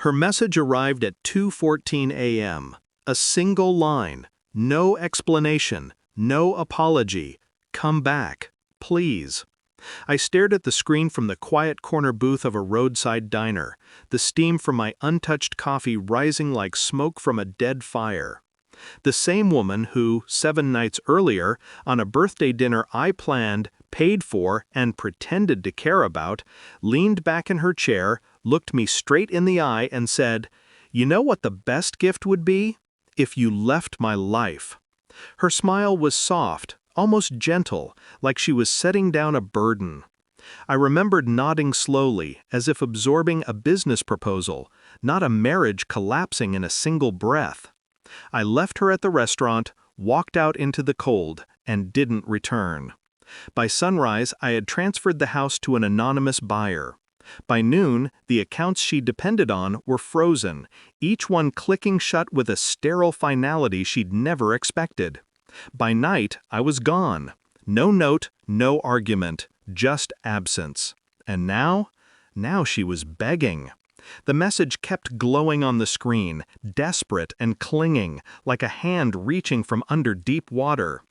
Her message arrived at 2:14 a.m. A single line, no explanation, no apology. Come back, please. I stared at the screen from the quiet corner booth of a roadside diner, the steam from my untouched coffee rising like smoke from a dead fire. The same woman who, 7 nights earlier, on a birthday dinner I planned, paid for, and pretended to care about, leaned back in her chair, looked me straight in the eye and said, "You know what the best gift would be? If you left my life." Her smile was soft, almost gentle, like she was setting down a burden. I remembered nodding slowly, as if absorbing a business proposal, not a marriage collapsing in a single breath. I left her at the restaurant, walked out into the cold, and didn't return. By sunrise, I had transferred the house to an anonymous buyer. By noon, the accounts she depended on were frozen, each one clicking shut with a sterile finality she'd never expected. By night, I was gone. No note, no argument, just absence. And now? Now she was begging. The message kept glowing on the screen, desperate and clinging, like a hand reaching from under deep water.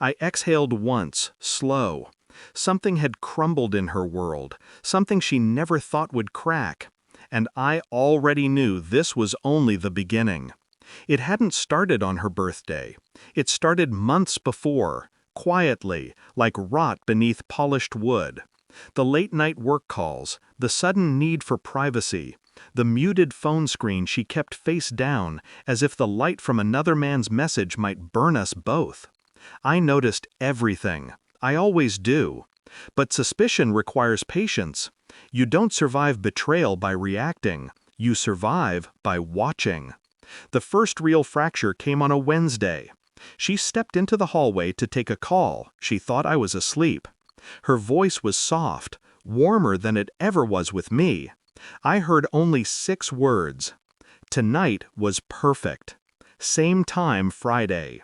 I exhaled once, slow. Something had crumbled in her world, something she never thought would crack. And I already knew this was only the beginning. It hadn't started on her birthday. It started months before, quietly, like rot beneath polished wood. The late-night work calls, the sudden need for privacy, the muted phone screen she kept face down, as if the light from another man's message might burn us both. I noticed everything. I always do. But suspicion requires patience. You don't survive betrayal by reacting. You survive by watching. The first real fracture came on a Wednesday. She stepped into the hallway to take a call. She thought I was asleep. Her voice was soft, warmer than it ever was with me. I heard only 6 words. Tonight was perfect. Same time Friday.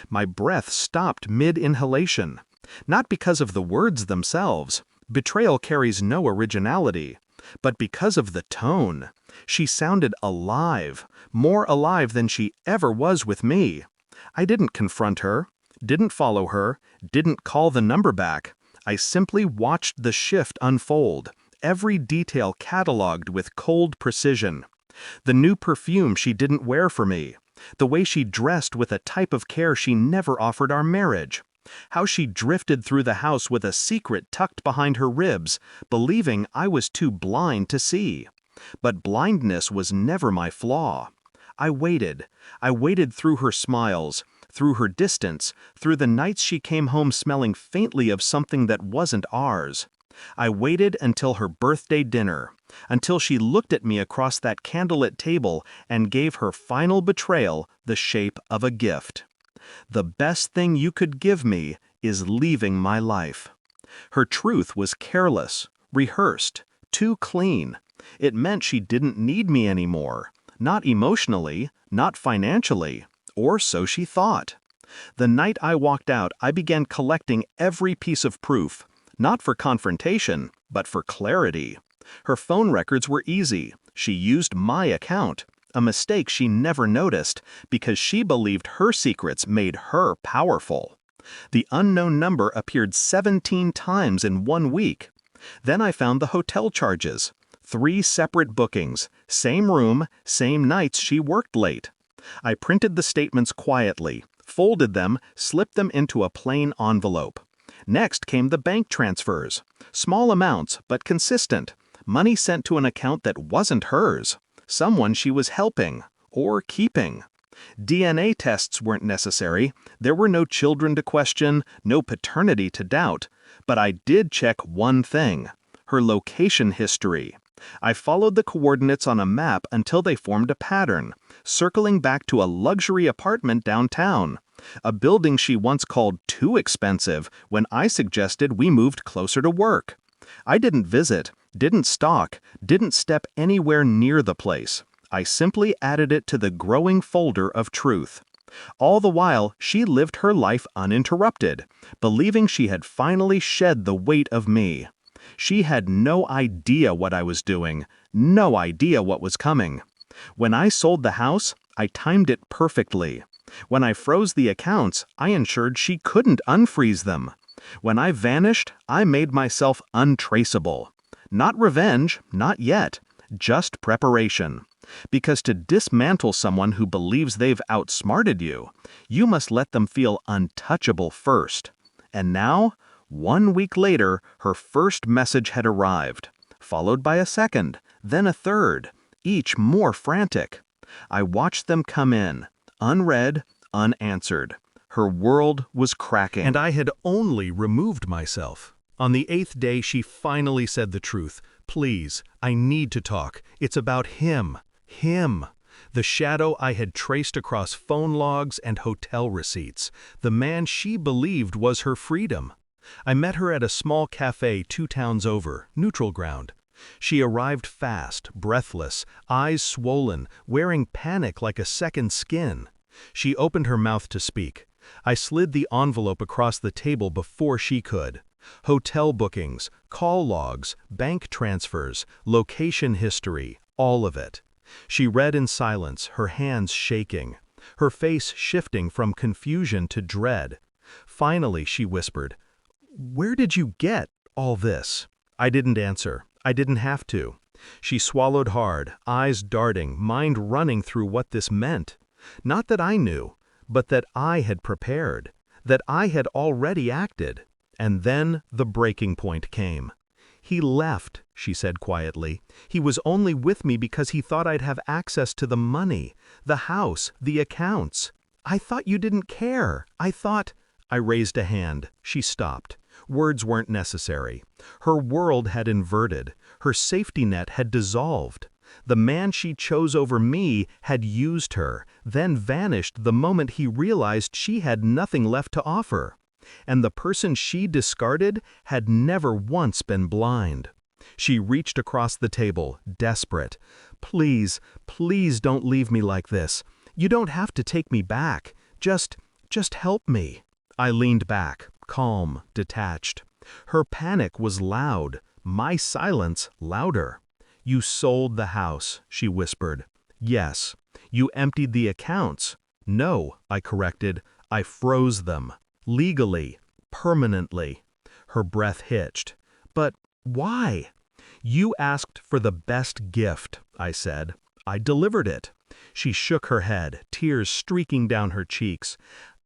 My breath stopped mid-inhalation. Not because of the words themselves. Betrayal carries no originality. But because of the tone. She sounded alive, more alive than she ever was with me. I didn't confront her, didn't follow her, didn't call the number back. I simply watched the shift unfold, every detail cataloged with cold precision. The new perfume she didn't wear for me, the way she dressed with a type of care she never offered our marriage, how she drifted through the house with a secret tucked behind her ribs, believing I was too blind to see. But blindness was never my flaw. I waited through her smiles, through her distance, through the nights she came home smelling faintly of something that wasn't ours. I waited until her birthday dinner, until she looked at me across that candlelit table and gave her final betrayal the shape of a gift. The best thing you could give me is leaving my life. Her truth was careless, rehearsed, too clean. It meant she didn't need me anymore. Not emotionally, not financially, or so she thought. The night I walked out, I began collecting every piece of proof, not for confrontation, but for clarity. Her phone records were easy. She used my account, a mistake she never noticed because she believed her secrets made her powerful. The unknown number appeared 17 times in 1 week. Then I found the hotel charges. 3 separate bookings, same room, same nights she worked late. I printed the statements quietly, folded them, slipped them into a plain envelope. Next came the bank transfers. Small amounts, but consistent. Money sent to an account that wasn't hers. Someone she was helping, or keeping. DNA tests weren't necessary. There were no children to question, no paternity to doubt. But I did check one thing: her location history. I followed the coordinates on a map until they formed a pattern, circling back to a luxury apartment downtown, a building she once called too expensive when I suggested we moved closer to work. I didn't visit, didn't stalk, didn't step anywhere near the place. I simply added it to the growing folder of truth. All the while, she lived her life uninterrupted, believing she had finally shed the weight of me. She had no idea what I was doing, no idea what was coming. When I sold the house, I timed it perfectly. When I froze the accounts, I ensured she couldn't unfreeze them. When I vanished, I made myself untraceable. Not revenge, not yet, just preparation. Because to dismantle someone who believes they've outsmarted you, you must let them feel untouchable first. And now, 1 week later, her first message had arrived, followed by a second, then a third, each more frantic. I watched them come in, unread, unanswered. Her world was cracking. And I had only removed myself. On the 8th day, she finally said the truth. Please, I need to talk. It's about him. Him. The shadow I had traced across phone logs and hotel receipts. The man she believed was her freedom. I met her at a small cafe 2 towns over, neutral ground. She arrived fast, breathless, eyes swollen, wearing panic like a second skin. She opened her mouth to speak. I slid the envelope across the table before she could. Hotel bookings, call logs, bank transfers, location history, all of it. She read in silence, her hands shaking, her face shifting from confusion to dread. Finally, she whispered, "Where did you get all this?" I didn't answer. I didn't have to. She swallowed hard, eyes darting, mind running through what this meant. Not that I knew, but that I had prepared, that I had already acted. And then the breaking point came. "He left," she said quietly. "He was only with me because he thought I'd have access to the money, the house, the accounts. I thought you didn't care. I thought—" I raised a hand. She stopped. Words weren't necessary. Her world had inverted. Her safety net had dissolved. The man she chose over me had used her, then vanished the moment he realized she had nothing left to offer. And the person she discarded had never once been blind. She reached across the table, desperate. "Please, please don't leave me like this. You don't have to take me back. Just help me." I leaned back, calm, detached. Her panic was loud, my silence louder. "You sold the house," she whispered. "Yes." "You emptied the accounts." "No," I corrected. "I froze them. Legally. Permanently." Her breath hitched. "But why?" "You asked for the best gift," I said. "I delivered it." She shook her head, tears streaking down her cheeks.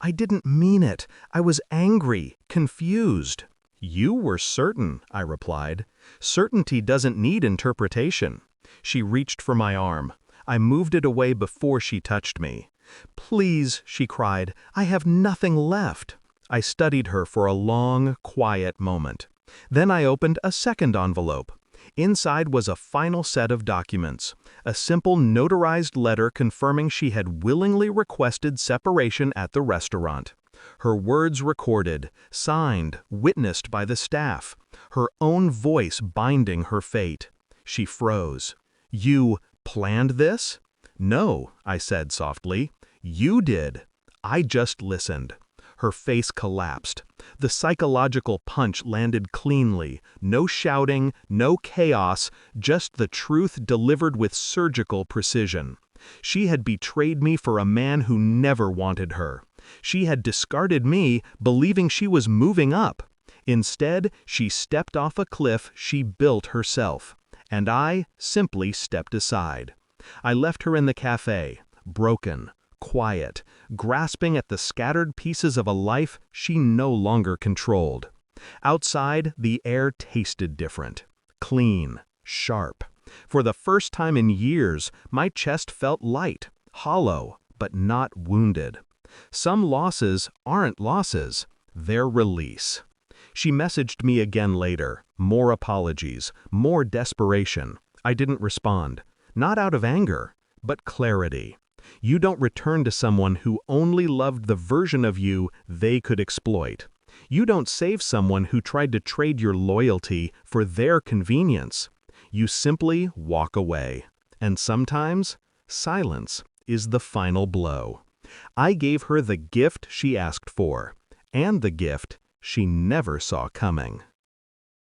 "I didn't mean it. I was angry, confused." "You were certain," I replied. "Certainty doesn't need interpretation." She reached for my arm. I moved it away before she touched me. "Please," she cried, "I have nothing left." I studied her for a long, quiet moment. Then I opened a second envelope. Inside was a final set of documents, a simple notarized letter confirming she had willingly requested separation at the restaurant. Her words recorded, signed, witnessed by the staff, her own voice binding her fate. She froze. "You planned this?" "No," I said softly. "You did." I just listened. Her face collapsed. The psychological punch landed cleanly. No shouting, no chaos, just the truth delivered with surgical precision. She had betrayed me for a man who never wanted her. She had discarded me, believing she was moving up. Instead, she stepped off a cliff she built herself. And I simply stepped aside. I left her in the cafe, broken, quiet, grasping at the scattered pieces of a life she no longer controlled. Outside, the air tasted different. Clean, sharp. For the first time in years, my chest felt light, hollow, but not wounded. Some losses aren't losses, they're release. She messaged me again later, more apologies, more desperation. I didn't respond, not out of anger, but clarity. You don't return to someone who only loved the version of you they could exploit. You don't save someone who tried to trade your loyalty for their convenience. You simply walk away. And sometimes, silence is the final blow. I gave her the gift she asked for, and the gift she never saw coming.